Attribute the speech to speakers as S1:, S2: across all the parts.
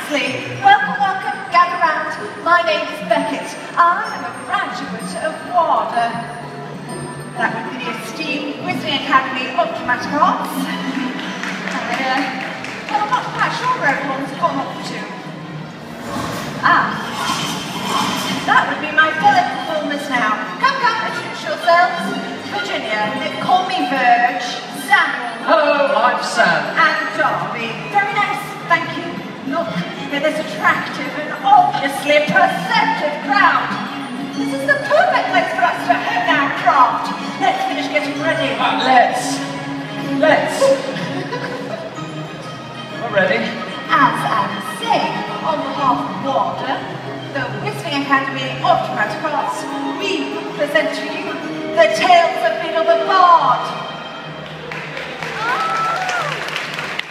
S1: nicely. Welcome, welcome, gather round. My name is Beckett. I am a graduate of WADA. That would be the esteemed Wizarding Academy of Dramatic Arts. Well, I'm not quite sure where everyone's gone off to. That would be my fellow performers now. Come, introduce yourselves. Virginia, call me Virg. Samuel.
S2: Hello, I'm Sam.
S1: And Darby. Very nice, thank you. Look at this attractive and obviously perceptive crowd. This is the perfect place for us to hone our craft. Let's finish getting ready.
S2: Let's. We're ready.
S1: As I was saying, on behalf of WADA, the Wizarding Academy of Dramatic Arts, we present to you the Tales of Beedle the Bard.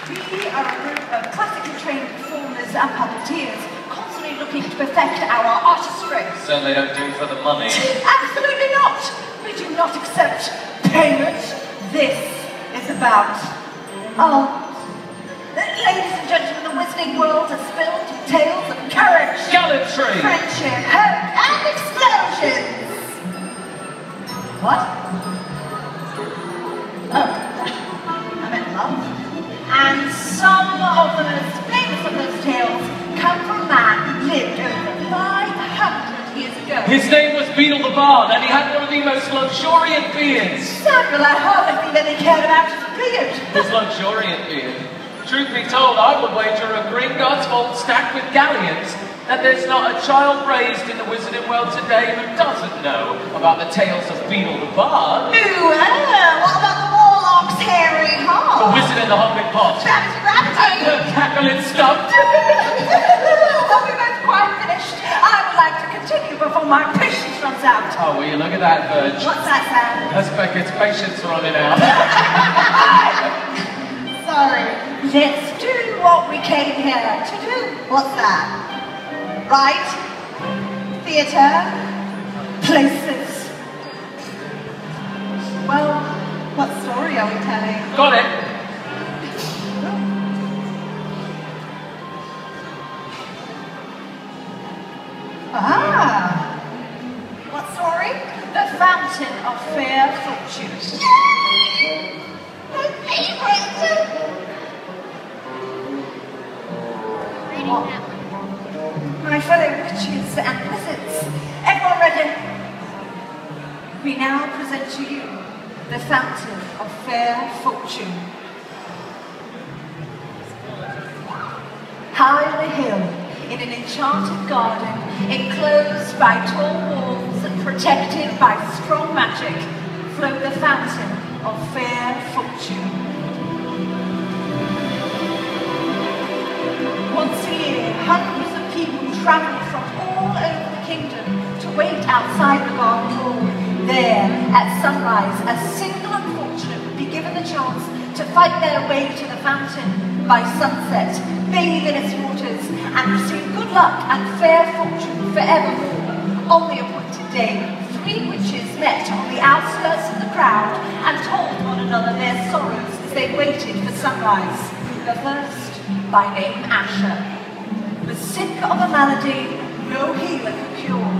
S1: We are a group of classically trained performers and puppeteers, constantly looking to perfect our artistry.
S2: Certainly don't do it for the money.
S1: Absolutely not! We do not accept payment. This is about art. Ladies and gentlemen, the wizarding world has filled with tales of courage,
S2: Gallantry,
S1: friendship, hope, and explosions. What? Oh, I meant love. And some of the most famous of those tales come from a man who lived over 500 years ago.
S2: His name was Beedle the Bard, and he had one of the most luxuriant beards.
S1: Samuel, I hardly think that he cared about his beard.
S2: His luxuriant beard. Truth be told, I would wager a Gringotts vault stacked with galleons that there's not a child raised in the wizarding world today who doesn't know about the tales of Beedle the Bard.
S1: Ooh, what about the warlock's hairy heart?
S2: The wizard in the hopping pot.
S1: Gravity!
S2: The cackling stumped.
S1: Well, we're both quite finished. I would like to continue before my patience runs out.
S2: Oh, will you look at that, Virg?
S1: What's that, Sam?
S2: That's Beckett's patience running out.
S1: Sorry. Let's do what we came here to do. What's that? Right? Theatre? Places? Well, what story are we telling?
S2: Got it.
S1: What story? The Fountain of Fair Fortune. Yay! My favourite! My fellow witches and wizards, everyone ready? We now present to you the Fountain of Fair Fortune. High on a hill, in an enchanted garden, enclosed by tall walls and protected by strong magic, flowed the Fountain of Fair Fortune. Once a year, hundreds of people travelled from all over the kingdom to wait outside the garden wall. There, at sunrise, a single unfortunate would be given the chance to fight their way to the fountain by sunset, bathe in its waters, and receive good luck and fair fortune forevermore. On the appointed day, 3 witches met on the outskirts of the crowd and told one another their sorrows as they waited for sunrise. The first, by name Asher, was sick of a malady no healer could cure.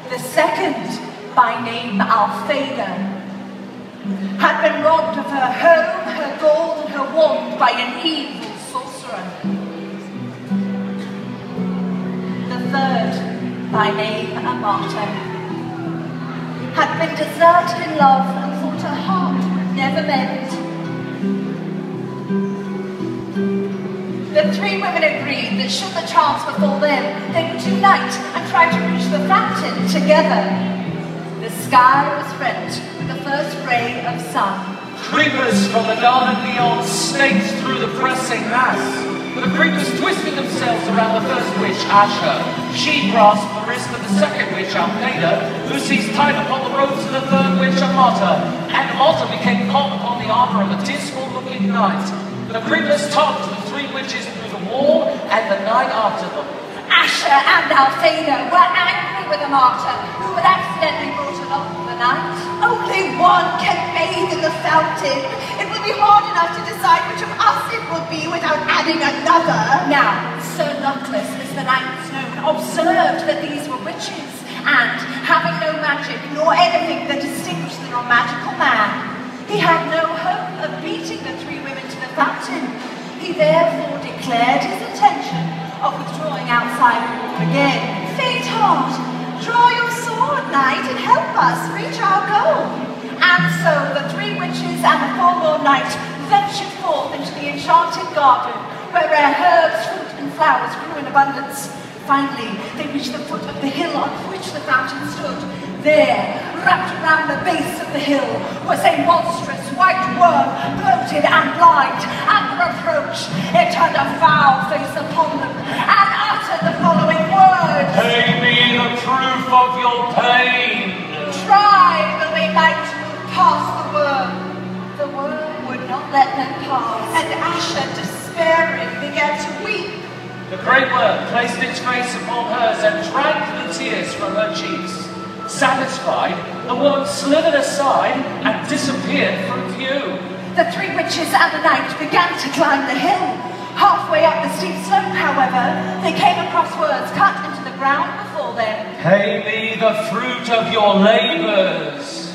S1: The second, by name Alfeda, had been robbed of her home, her gold, and her wand by an evil sorcerer. The third, by name Amata, had been deserted in love and thought her heart would never mend. The 3 women agreed that should the chance befall them, they would unite and try to reach the fountain together. The sky was rent with the first ray of sun.
S2: Creepers from the garden beyond snaked through the pressing mass. The creepers twisted themselves around the first witch, Asher. She grasped the wrist of the second witch, Alfeda, who seized tight upon the ropes of the third witch, Amata. And Amata became caught upon the armour of a dismal-looking knight. The creepers tugged the 3 witches through the wall, and the 9 after them.
S1: Asher and Alfeda were angry with Amata, who had accidentally brought along the night. Oh, only one can bathe in the fountain. It will be hard enough to decide which of us it will be without adding another.
S3: Now, Sir Luckless, as the night was known, observed that these were witches, and, having no magic nor anything that distinguished them from a magical man, he had no hope of beating the three women to the fountain. He therefore declared his intention of withdrawing outside the wall again. Faint heart, draw your sword, knight, and help us reach our goal. And so the three witches and the forlorn knight ventured forth into the enchanted garden, where rare herbs, fruit, and flowers grew in abundance. Finally, they reached the foot of the hill on which the fountain stood. There, wrapped around the base of the hill, was a monstrous white worm, bloated and blind. At their approach, it turned a foul face upon them and uttered the following words.
S2: Pay me the proof of your pain.
S3: Try though they might to move past the worm. The worm would not let them pass.
S1: And Asher, despairing, began to weep.
S2: The great worm placed its face upon hers and drank the tears from her cheeks. Satisfied, the woman slithered aside and disappeared from view.
S3: The three witches and the knight began to climb the hill. Halfway up the steep slope, however, they came across words cut into the ground before them.
S2: Pay me the fruit of your labours.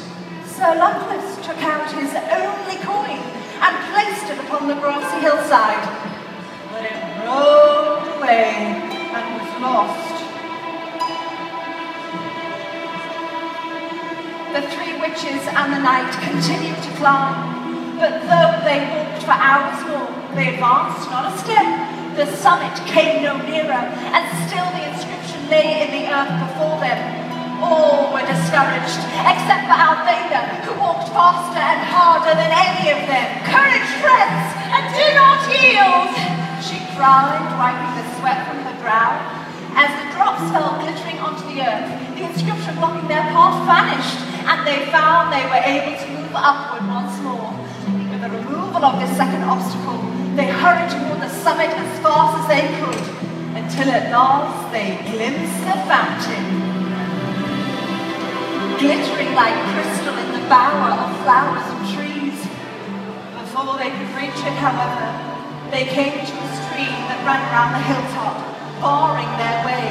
S3: Sir Luckless took out his only coin and placed it upon the grassy hillside. But it rolled away and was lost. The three witches and the knight continued to climb, but though they walked for hours more, they advanced not a step. The summit came no nearer, and still the inscription lay in the earth before them. All were discouraged, except for Althea, who walked faster and harder than any of them. Courage, friends, and do not yield, she cried, wiping the sweat from her brow. As the drops fell glittering onto the earth, the inscription blocking their path vanished, and they found they were able to move upward once more. With the removal of this second obstacle, they hurried toward the summit as fast as they could, until at last they glimpsed the fountain. Glittering like crystal in the bower of flowers and trees. Before they could reach it, however, they came to a stream that ran around the hilltop, barring their way.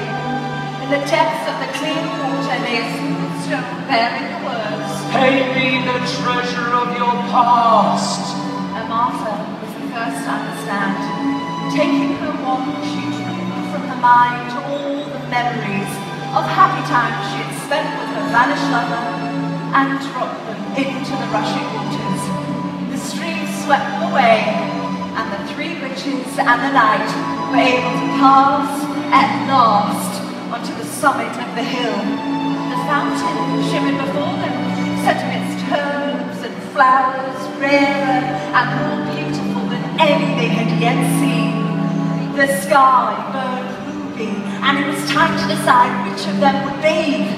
S3: In the depths of the clear water lay a smooth stone bearing the words,
S2: Pay me the treasure of your past.
S3: Martha was the first to understand. Taking her wand, she drew from her mind all the memories of happy times she had spent with her vanished lover and dropped them into the rushing waters. The stream swept them away, and the three witches and the knight were able to pass at last onto the summit of the hill. The fountain shimmered before them, set amidst herbs and flowers, rarer and more beautiful than any they had yet seen. The sky burned ruby, and it was time to decide which of them would bathe.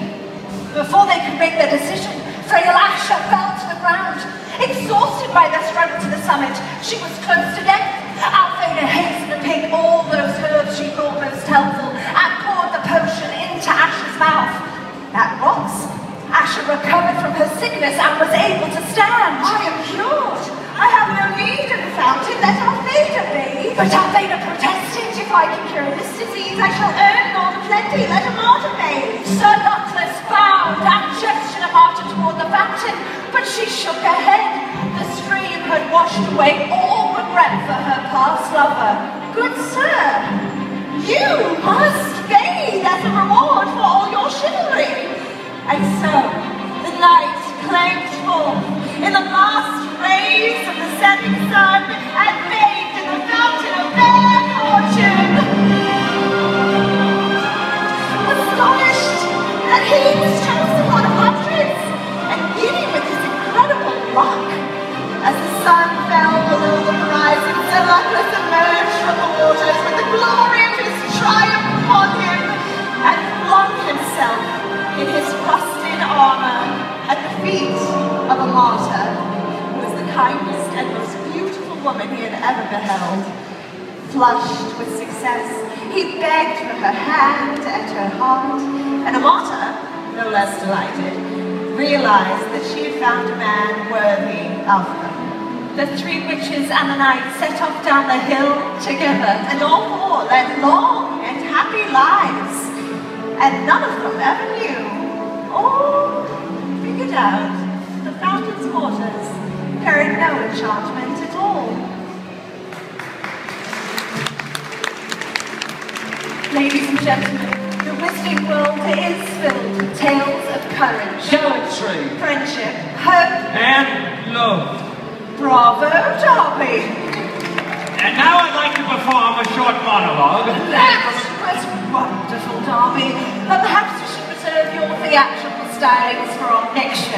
S3: Before they could make their decision, frail Asher fell to the ground. Exhausted by their struggle to the summit, she was close to death. Althea hastened to pick all those herbs she thought most helpful and poured the potion into Asher's mouth. At once, Asher recovered from her sickness and was able to stand.
S1: I am cured. I have no need of the fountain. Let Althea bathe.
S3: But Althea protested.
S1: If I can cure this disease, I shall earn more than plenty. Let Martha bathe.
S3: Sir Luckless bowed and gestured Martha toward the fountain, but she shook her head. The stream had washed away all regret for her past lover.
S1: Good sir, you must bathe as a reward for all your chivalry. And so, the night claimed forth in the last rays of the setting sun and bathed in the fountain of their fortune. Astonished that he was chosen one of hundreds, and giddy with his incredible luck, as the sun fell below the horizon, Sir Luckless emerged from the waters with the glory of his triumph upon him, and flung himself in his rusted armor at the feet of a martyr, who was the kindest and most beautiful woman he had ever beheld. Flushed with success, he begged for her hand and her heart, and Amata, no less delighted, realized that she had found a man worthy of her. The three witches and the knight set off down the hill together, and all four led long and happy lives. And none of them ever knew or figured out the fountain's waters carried no enchantment at all. Ladies and gentlemen, the Wizarding World is filled with tales of courage,
S2: Gallantry,
S1: friendship, hope,
S2: and love.
S1: Bravo, Darby!
S4: And now I'd like to perform a short monologue.
S1: That was wonderful, Darby. But perhaps you should reserve your theatrical stylings for our next show.